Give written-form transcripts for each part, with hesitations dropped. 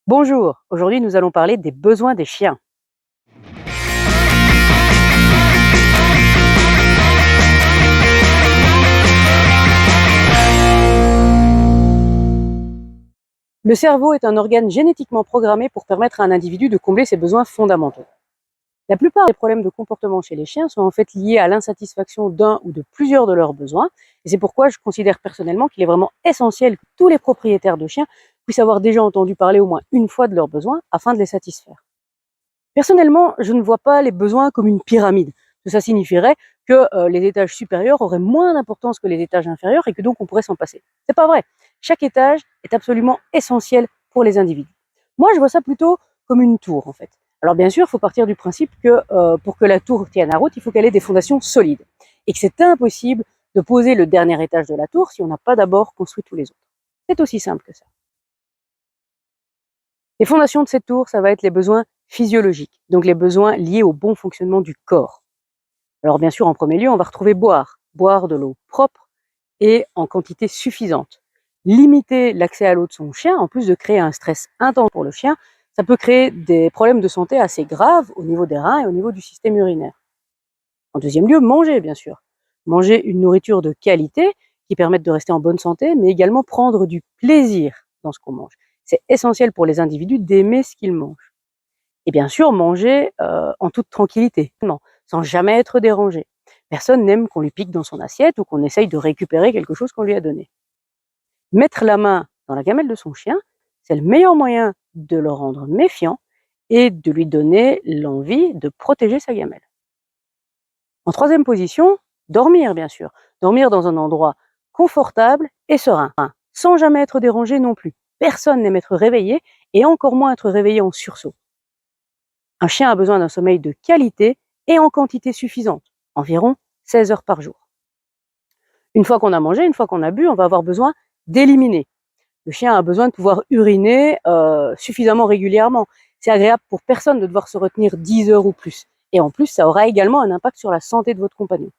Bonjour, aujourd'hui nous allons parler des besoins des chiens. Le cerveau est un organe génétiquement programmé pour permettre à un individu de combler ses besoins fondamentaux. La plupart des problèmes de comportement chez les chiens sont en fait liés à l'insatisfaction d'un ou de plusieurs de leurs besoins, et c'est pourquoi je considère personnellement qu'il est vraiment essentiel que tous les propriétaires de chiens puissent avoir déjà entendu parler au moins une fois de leurs besoins afin de les satisfaire. Personnellement, je ne vois pas les besoins comme une pyramide. Ça signifierait que les étages supérieurs auraient moins d'importance que les étages inférieurs et que donc on pourrait s'en passer. C'est pas vrai. Chaque étage est absolument essentiel pour les individus. Moi, je vois ça plutôt comme une tour, en fait. Alors bien sûr, il faut partir du principe que pour que la tour tienne la route, il faut qu'elle ait des fondations solides et que c'est impossible de poser le dernier étage de la tour si on n'a pas d'abord construit tous les autres. C'est aussi simple que ça. Les fondations de cette tour, ça va être les besoins physiologiques, donc les besoins liés au bon fonctionnement du corps. Alors bien sûr, en premier lieu, on va retrouver boire de l'eau propre et en quantité suffisante. Limiter l'accès à l'eau de son chien, en plus de créer un stress intense pour le chien, ça peut créer des problèmes de santé assez graves au niveau des reins et au niveau du système urinaire. En deuxième lieu, manger, bien sûr. Manger une nourriture de qualité qui permette de rester en bonne santé, mais également prendre du plaisir dans ce qu'on mange. C'est essentiel pour les individus d'aimer ce qu'ils mangent. Et bien sûr, manger en toute tranquillité, non, sans jamais être dérangé. Personne n'aime qu'on lui pique dans son assiette ou qu'on essaye de récupérer quelque chose qu'on lui a donné. Mettre la main dans la gamelle de son chien, c'est le meilleur moyen de le rendre méfiant et de lui donner l'envie de protéger sa gamelle. En troisième position, dormir bien sûr. Dormir dans un endroit confortable et serein, sans jamais être dérangé non plus. Personne n'aime être réveillé et encore moins être réveillé en sursaut. Un chien a besoin d'un sommeil de qualité et en quantité suffisante, environ 16 heures par jour. Une fois qu'on a mangé, une fois qu'on a bu, on va avoir besoin d'éliminer. Le chien a besoin de pouvoir uriner suffisamment régulièrement. C'est agréable pour personne de devoir se retenir 10 heures ou plus. Et en plus, ça aura également un impact sur la santé de votre compagnon.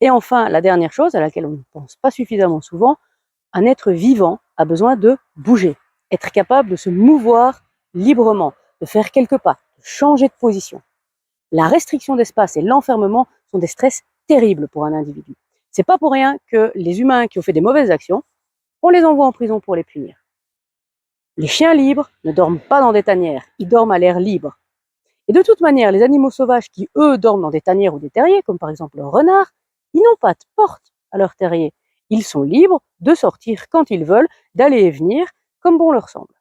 Et enfin, la dernière chose à laquelle on ne pense pas suffisamment souvent, un être vivant a besoin de bouger, être capable de se mouvoir librement, de faire quelques pas, de changer de position. La restriction d'espace et l'enfermement sont des stress terribles pour un individu. C'est pas pour rien que les humains qui ont fait des mauvaises actions, on les envoie en prison pour les punir. Les chiens libres ne dorment pas dans des tanières, ils dorment à l'air libre. Et de toute manière, les animaux sauvages qui, eux, dorment dans des tanières ou des terriers, comme par exemple le renard, ils n'ont pas de porte à leur terrier. Ils sont libres de sortir quand ils veulent, d'aller et venir, comme bon leur semble.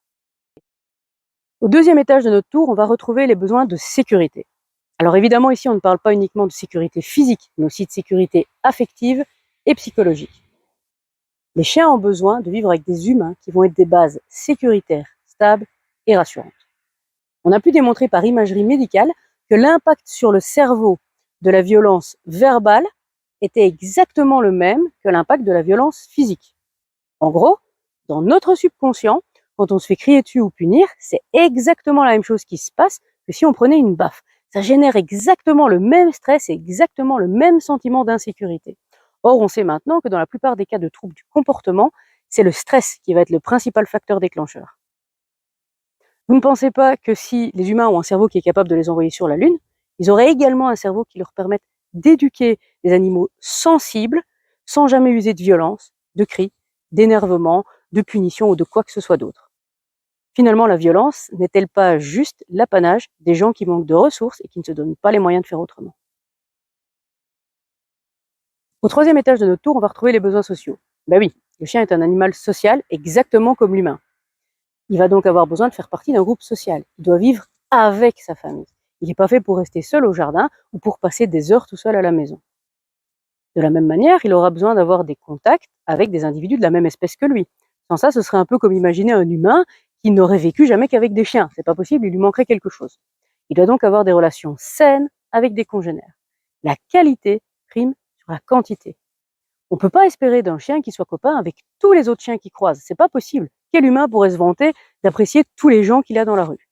Au deuxième étage de notre tour, on va retrouver les besoins de sécurité. Alors évidemment, ici, on ne parle pas uniquement de sécurité physique, mais aussi de sécurité affective et psychologique. Les chiens ont besoin de vivre avec des humains qui vont être des bases sécuritaires, stables et rassurantes. On a pu démontrer par imagerie médicale que l'impact sur le cerveau de la violence verbale était exactement le même que l'impact de la violence physique. En gros, dans notre subconscient, quand on se fait crier dessus ou punir, c'est exactement la même chose qui se passe que si on prenait une baffe. Ça génère exactement le même stress et exactement le même sentiment d'insécurité. Or, on sait maintenant que dans la plupart des cas de troubles du comportement, c'est le stress qui va être le principal facteur déclencheur. Vous ne pensez pas que si les humains ont un cerveau qui est capable de les envoyer sur la Lune, ils auraient également un cerveau qui leur permette d'éduquer des animaux sensibles sans jamais user de violence, de cris, d'énervement, de punition ou de quoi que ce soit d'autre. Finalement, la violence n'est-elle pas juste l'apanage des gens qui manquent de ressources et qui ne se donnent pas les moyens de faire autrement? Au troisième étage de notre tour, on va retrouver les besoins sociaux. Ben oui, le chien est un animal social exactement comme l'humain. Il va donc avoir besoin de faire partie d'un groupe social. Il doit vivre avec sa famille. Il n'est pas fait pour rester seul au jardin ou pour passer des heures tout seul à la maison. De la même manière, il aura besoin d'avoir des contacts avec des individus de la même espèce que lui. Sans ça, ce serait un peu comme imaginer un humain qui n'aurait vécu jamais qu'avec des chiens. C'est pas possible, il lui manquerait quelque chose. Il doit donc avoir des relations saines avec des congénères. La qualité prime sur la quantité. On ne peut pas espérer d'un chien qui soit copain avec tous les autres chiens qu'il croise. C'est pas possible. Quel humain pourrait se vanter d'apprécier tous les gens qu'il a dans la rue?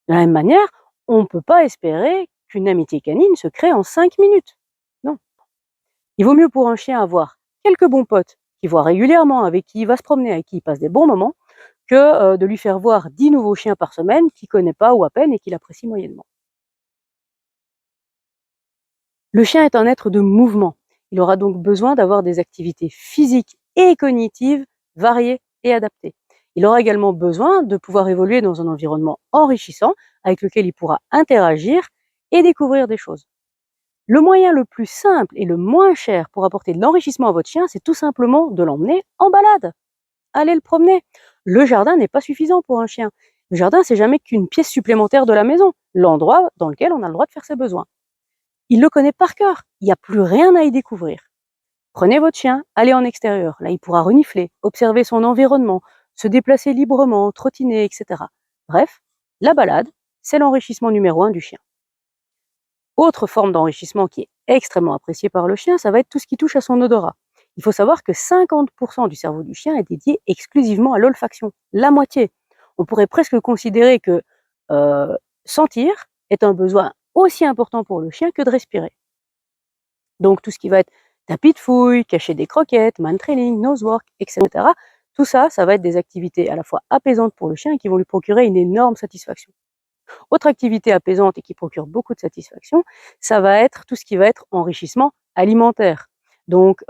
De la même manière, on ne peut pas espérer qu'une amitié canine se crée en 5 minutes. Non. Il vaut mieux pour un chien avoir quelques bons potes qu'il voit régulièrement, avec qui il va se promener, avec qui il passe des bons moments, que de lui faire voir 10 nouveaux chiens par semaine qu'il ne connaît pas ou à peine et qu'il apprécie moyennement. Le chien est un être de mouvement. Il aura donc besoin d'avoir des activités physiques et cognitives variées et adaptées. Il aura également besoin de pouvoir évoluer dans un environnement enrichissant avec lequel il pourra interagir et découvrir des choses. Le moyen le plus simple et le moins cher pour apporter de l'enrichissement à votre chien, c'est tout simplement de l'emmener en balade. Allez le promener. Le jardin n'est pas suffisant pour un chien. Le jardin, c'est jamais qu'une pièce supplémentaire de la maison, l'endroit dans lequel on a le droit de faire ses besoins. Il le connaît par cœur, il n'y a plus rien à y découvrir. Prenez votre chien, allez en extérieur, là il pourra renifler, observer son environnement, se déplacer librement, trottiner, etc. Bref, la balade, c'est l'enrichissement numéro 1 du chien. Autre forme d'enrichissement qui est extrêmement appréciée par le chien, ça va être tout ce qui touche à son odorat. Il faut savoir que 50% du cerveau du chien est dédié exclusivement à l'olfaction, la moitié. On pourrait presque considérer que sentir est un besoin aussi important pour le chien que de respirer. Donc tout ce qui va être tapis de fouille, cacher des croquettes, man-trailing, nosework, etc. Tout ça, ça va être des activités à la fois apaisantes pour le chien et qui vont lui procurer une énorme satisfaction. Autre activité apaisante et qui procure beaucoup de satisfaction, ça va être tout ce qui va être enrichissement alimentaire. Donc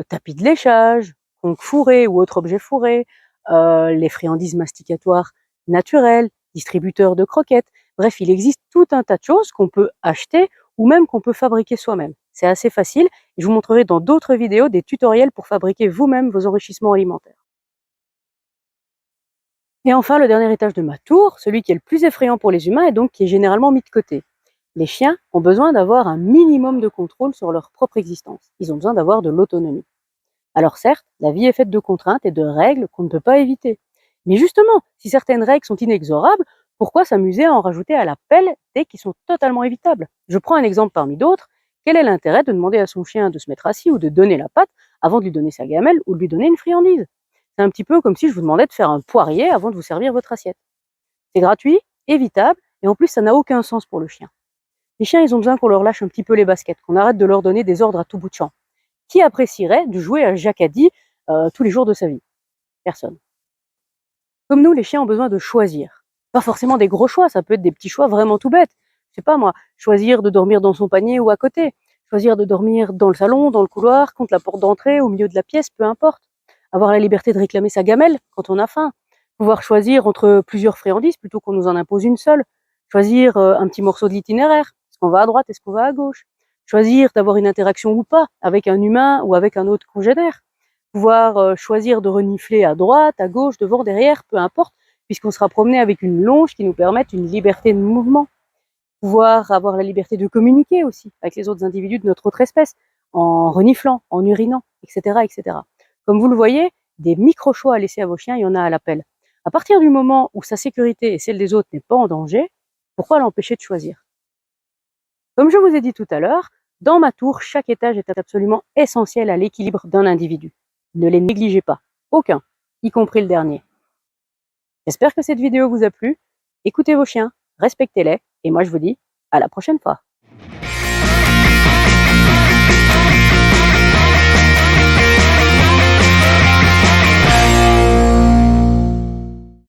tapis de léchage, conque fourré ou autre objet fourré, les friandises masticatoires naturelles, distributeurs de croquettes. Bref, il existe tout un tas de choses qu'on peut acheter ou même qu'on peut fabriquer soi-même. C'est assez facile et je vous montrerai dans d'autres vidéos des tutoriels pour fabriquer vous-même vos enrichissements alimentaires. Et enfin, le dernier étage de ma tour, celui qui est le plus effrayant pour les humains et donc qui est généralement mis de côté. Les chiens ont besoin d'avoir un minimum de contrôle sur leur propre existence. Ils ont besoin d'avoir de l'autonomie. Alors certes, la vie est faite de contraintes et de règles qu'on ne peut pas éviter. Mais justement, si certaines règles sont inexorables, pourquoi s'amuser à en rajouter à la pelle dès qu'ils sont totalement évitables? Je prends un exemple parmi d'autres. Quel est l'intérêt de demander à son chien de se mettre assis ou de donner la patte avant de lui donner sa gamelle ou de lui donner une friandise? C'est un petit peu comme si je vous demandais de faire un poirier avant de vous servir votre assiette. C'est gratuit, évitable, et en plus ça n'a aucun sens pour le chien. Les chiens, ils ont besoin qu'on leur lâche un petit peu les baskets, qu'on arrête de leur donner des ordres à tout bout de champ. Qui apprécierait de jouer à Jacadie tous les jours de sa vie? Personne. Comme nous, les chiens ont besoin de choisir. Pas forcément des gros choix, ça peut être des petits choix vraiment tout bêtes. Je sais pas moi, choisir de dormir dans son panier ou à côté, choisir de dormir dans le salon, dans le couloir, contre la porte d'entrée, au milieu de la pièce, peu importe. Avoir la liberté de réclamer sa gamelle quand on a faim. Pouvoir choisir entre plusieurs friandises plutôt qu'on nous en impose une seule. Choisir un petit morceau de l'itinéraire. Est-ce qu'on va à droite, est-ce qu'on va à gauche? Choisir d'avoir une interaction ou pas avec un humain ou avec un autre congénère. Pouvoir choisir de renifler à droite, à gauche, devant, derrière, peu importe, puisqu'on sera promené avec une longe qui nous permette une liberté de mouvement. Pouvoir avoir la liberté de communiquer aussi avec les autres individus de notre autre espèce, en reniflant, en urinant, etc., etc. Comme vous le voyez, des micro-choix à laisser à vos chiens, il y en a à l'appel. À partir du moment où sa sécurité et celle des autres n'est pas en danger, pourquoi l'empêcher de choisir? Comme je vous ai dit tout à l'heure, dans ma tour, chaque étage est absolument essentiel à l'équilibre d'un individu. Ne les négligez pas, aucun, y compris le dernier. J'espère que cette vidéo vous a plu. Écoutez vos chiens, respectez-les, et moi je vous dis à la prochaine fois.